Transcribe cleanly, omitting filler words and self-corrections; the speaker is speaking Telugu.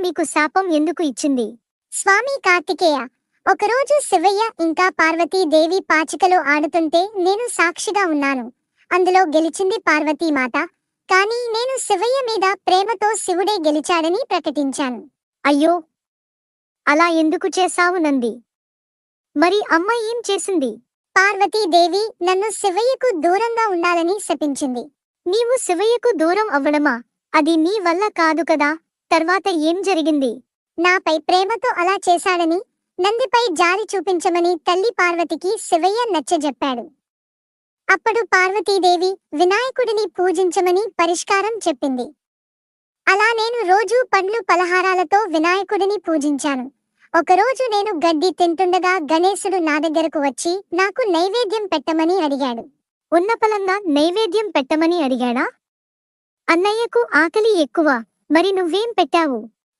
మీకు శాపం ఎందుకు ఇచ్చింది? స్వామి కార్తికేయ, ఒకరోజు శివయ్య ఇంకా పార్వతీదేవి పాచికలో ఆడుతుంటే నేను సాక్షిగా ఉన్నాను. అందులో గెలిచింది పార్వతీమాత. కానీ నేను శివయ్య మీద ప్రేమతో శివుడే గెలిచాడని ప్రకటించాను. అయ్యో, అలా ఎందుకు చేశావు నంది? మరి అమ్మ ఏం చేసింది? పార్వతీదేవి నన్ను శివయ్యకు దూరంగా ఉండాలని శపించింది. నీవు శివయ్యకు దూరం అవ్వడమా? అది నీ వల్ల కాదు కదా. తర్వాత ఏం జరిగింది? నాపై ప్రేమతో అలా చేశాడని, నందిపై జాలి చూపించమని తల్లి పార్వతికి శివయ్య నచ్చజెప్పాడు. అప్పుడు పార్వతీదేవి వినాయకుడిని పూజించమని పరిష్కారం చెప్పింది. అలా నేను రోజూ పండ్లు పలహారాలతో వినాయకుడిని పూజించాను. ఒకరోజు నేను గడ్డి తింటుండగా గణేశుడు నా దగ్గరకు వచ్చి నాకు నైవేద్యం పెట్టమని అడిగాడు. ఉన్నపలంగా నైవేద్యం పెట్టమని అడిగాడా? అన్నయ్యకు ఆకలి ఎక్కువ, మరి నువ్వేం పెట్టావు?